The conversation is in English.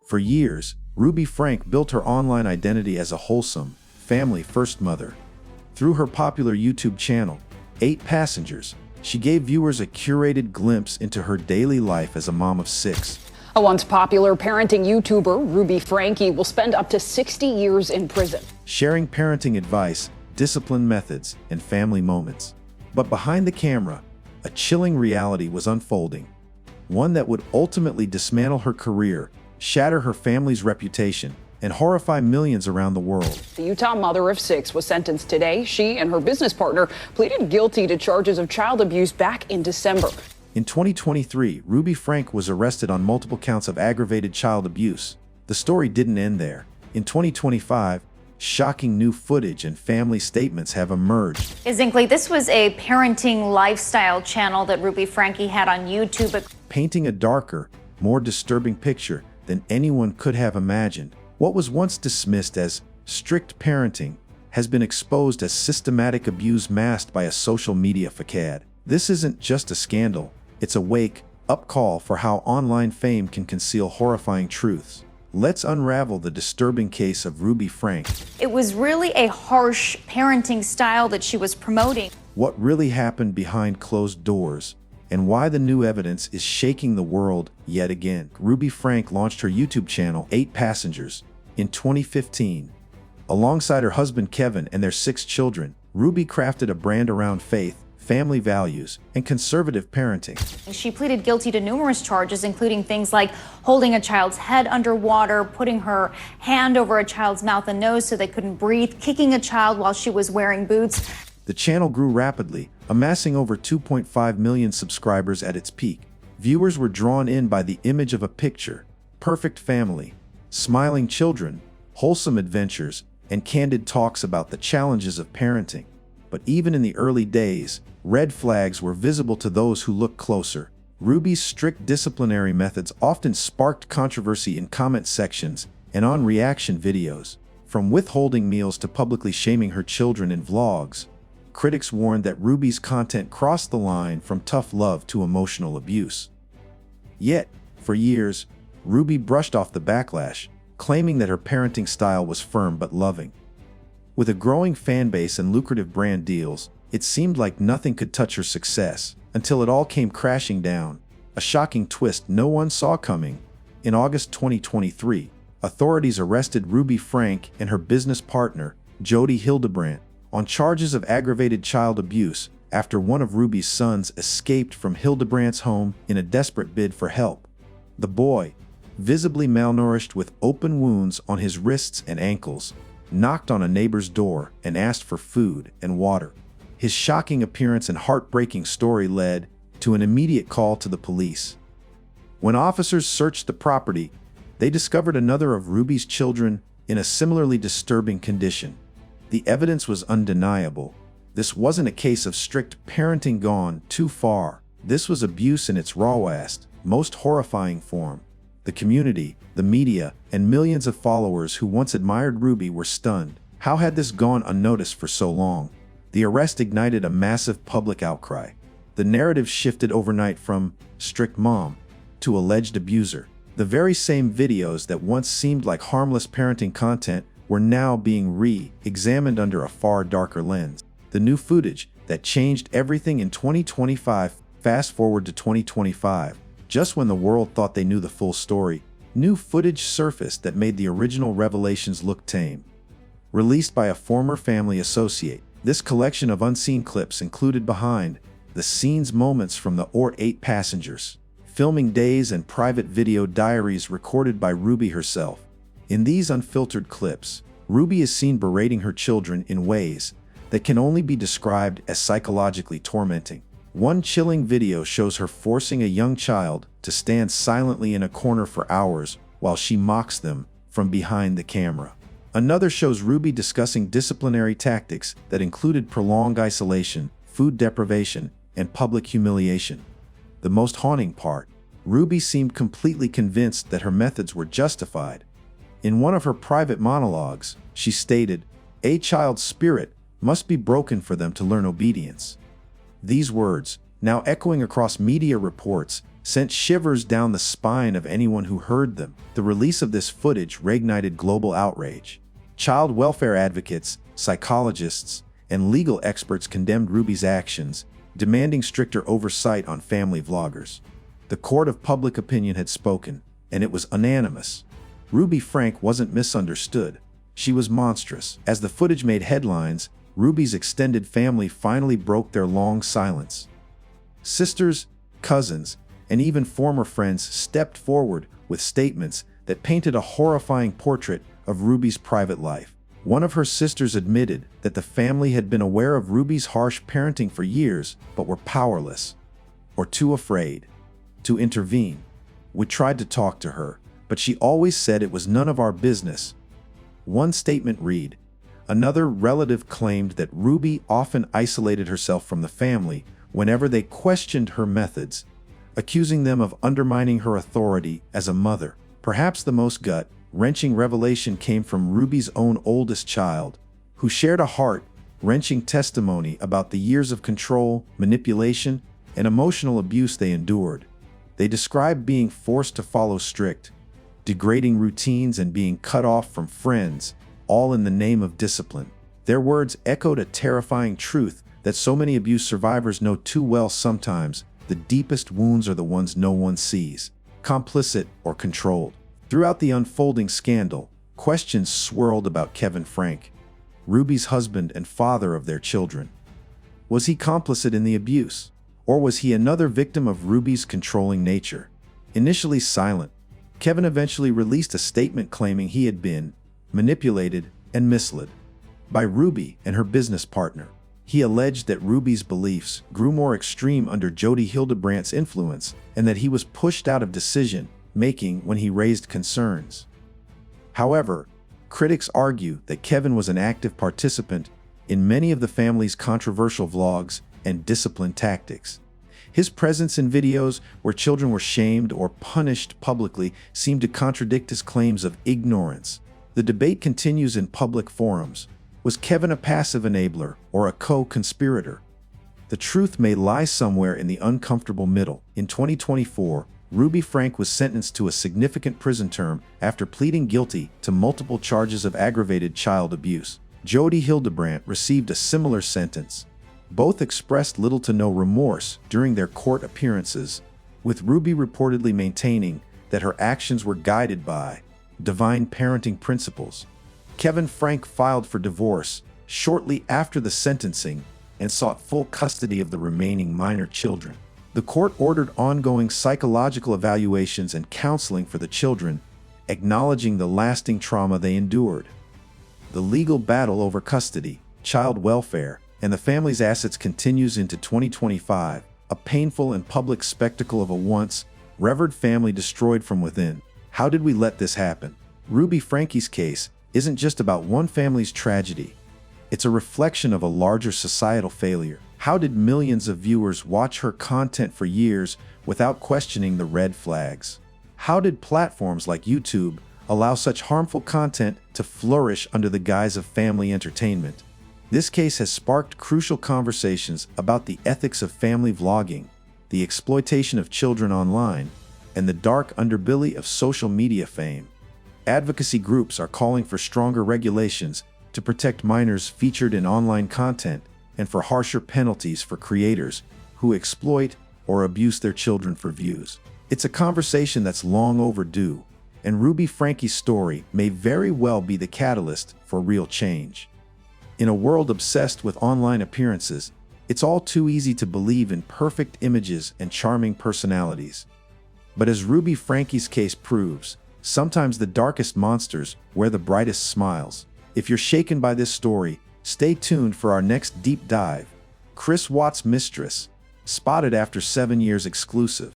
For years, Ruby Franke built her online identity as a wholesome, family-first mother. Through her popular YouTube channel, 8 Passengers, she gave viewers a curated glimpse into her daily life as a mom of 6. A once popular parenting YouTuber, Ruby Franke, will spend up to 60 years in prison, sharing parenting advice, discipline methods, and family moments. But behind the camera, a chilling reality was unfolding, one that would ultimately dismantle her career, shatter her family's reputation, and horrify millions around the world. The Utah mother of 6 was sentenced today. She and her business partner pleaded guilty to charges of child abuse back in December. In 2023, Ruby Franke was arrested on multiple counts of aggravated child abuse. The story didn't end there. In 2025, shocking new footage and family statements have emerged. Zinkley, this was a parenting lifestyle channel that Ruby Franke had on YouTube. Painting a darker, more disturbing picture than anyone could have imagined. What was once dismissed as strict parenting has been exposed as systematic abuse masked by a social media facade. This isn't just a scandal, it's a wake-up call for how online fame can conceal horrifying truths. Let's unravel the disturbing case of Ruby Franke. It was really a harsh parenting style that she was promoting. What really happened behind closed doors, and why the new evidence is shaking the world yet again. Ruby Franke launched her YouTube channel, 8 Passengers, in 2015. Alongside her husband Kevin and their 6 children, Ruby crafted a brand around faith, family values, and conservative parenting. She pleaded guilty to numerous charges, including things like holding a child's head underwater, putting her hand over a child's mouth and nose so they couldn't breathe, kicking a child while she was wearing boots. The channel grew rapidly, amassing over 2.5 million subscribers at its peak. Viewers were drawn in by the image of a picture, perfect family, smiling children, wholesome adventures, and candid talks about the challenges of parenting. But even in the early days, red flags were visible to those who looked closer. Ruby's strict disciplinary methods often sparked controversy in comment sections and on reaction videos. From withholding meals to publicly shaming her children in vlogs, critics warned that Ruby's content crossed the line from tough love to emotional abuse. Yet, for years, Ruby brushed off the backlash, claiming that her parenting style was firm but loving. With a growing fan base and lucrative brand deals, it seemed like nothing could touch her success, until it all came crashing down. A shocking twist no one saw coming. In August 2023, authorities arrested Ruby Franke and her business partner, Jody Hildebrandt, on charges of aggravated child abuse after one of Ruby's sons escaped from Hildebrandt's home in a desperate bid for help. The boy, visibly malnourished with open wounds on his wrists and ankles, knocked on a neighbor's door and asked for food and water. His shocking appearance and heartbreaking story led to an immediate call to the police. When officers searched the property, they discovered another of Ruby's children in a similarly disturbing condition. The evidence was undeniable. This wasn't a case of strict parenting gone too far. This was abuse in its rawest, most horrifying form. The community, the media, and millions of followers who once admired Ruby were stunned. How had this gone unnoticed for so long? The arrest ignited a massive public outcry. The narrative shifted overnight from strict mom to alleged abuser. The very same videos that once seemed like harmless parenting content were now being re-examined under a far darker lens. The new footage that changed everything in 2025, fast forward to 2025, just when the world thought they knew the full story, new footage surfaced that made the original revelations look tame. Released by a former family associate, this collection of unseen clips included behind-the-scenes moments from the 8 Passengers, filming days and private video diaries recorded by Ruby herself. In these unfiltered clips, Ruby is seen berating her children in ways that can only be described as psychologically tormenting. One chilling video shows her forcing a young child to stand silently in a corner for hours while she mocks them from behind the camera. Another shows Ruby discussing disciplinary tactics that included prolonged isolation, food deprivation, and public humiliation. The most haunting part, Ruby seemed completely convinced that her methods were justified. In one of her private monologues, she stated, "A child's spirit must be broken for them to learn obedience." These words, now echoing across media reports, sent shivers down the spine of anyone who heard them. The release of this footage reignited global outrage. Child welfare advocates, psychologists, and legal experts condemned Ruby's actions, demanding stricter oversight on family vloggers. The court of public opinion had spoken, and it was unanimous. Ruby Franke wasn't misunderstood. She was monstrous. As the footage made headlines, Ruby's extended family finally broke their long silence. Sisters, cousins, and even former friends stepped forward with statements that painted a horrifying portrait of Ruby's private life. One of her sisters admitted that the family had been aware of Ruby's harsh parenting for years, but were powerless, or too afraid, to intervene. We tried to talk to her, but she always said it was none of our business. One statement read. Another relative claimed that Ruby often isolated herself from the family whenever they questioned her methods, accusing them of undermining her authority as a mother. Perhaps the most gut-wrenching revelation came from Ruby's own oldest child, who shared a heart-wrenching testimony about the years of control, manipulation, and emotional abuse they endured. They described being forced to follow strict, degrading routines and being cut off from friends, all in the name of discipline. Their words echoed a terrifying truth that so many abuse survivors know too well sometimes: the deepest wounds are the ones no one sees, complicit or controlled. Throughout the unfolding scandal, questions swirled about Kevin Franke, Ruby's husband and father of their children. Was he complicit in the abuse? Or was he another victim of Ruby's controlling nature? Initially silent, Kevin eventually released a statement claiming he had been manipulated and misled by Ruby and her business partner. He alleged that Ruby's beliefs grew more extreme under Jodi Hildebrandt's influence and that he was pushed out of decision-making when he raised concerns. However, critics argue that Kevin was an active participant in many of the family's controversial vlogs and discipline tactics. His presence in videos where children were shamed or punished publicly seemed to contradict his claims of ignorance. The debate continues in public forums. Was Kevin a passive enabler or a co-conspirator? The truth may lie somewhere in the uncomfortable middle. In 2024, Ruby Franke was sentenced to a significant prison term after pleading guilty to multiple charges of aggravated child abuse. Jodi Hildebrandt received a similar sentence. Both expressed little to no remorse during their court appearances, with Ruby reportedly maintaining that her actions were guided by divine parenting principles. Kevin Franke filed for divorce shortly after the sentencing and sought full custody of the remaining minor children. The court ordered ongoing psychological evaluations and counseling for the children, acknowledging the lasting trauma they endured. The legal battle over custody, child welfare, and the family's assets continues into 2025, a painful and public spectacle of a once revered family destroyed from within. How did we let this happen? Ruby Franke's case isn't just about one family's tragedy. It's a reflection of a larger societal failure. How did millions of viewers watch her content for years without questioning the red flags? How did platforms like YouTube allow such harmful content to flourish under the guise of family entertainment? This case has sparked crucial conversations about the ethics of family vlogging, the exploitation of children online, and the dark underbelly of social media fame. Advocacy groups are calling for stronger regulations to protect minors featured in online content and for harsher penalties for creators who exploit or abuse their children for views. It's a conversation that's long overdue, and Ruby Franke's story may very well be the catalyst for real change. In a world obsessed with online appearances, it's all too easy to believe in perfect images and charming personalities. But as Ruby Franke's case proves, sometimes the darkest monsters wear the brightest smiles. If you're shaken by this story, stay tuned for our next deep dive. Chris Watts' mistress, spotted after 7 years exclusive.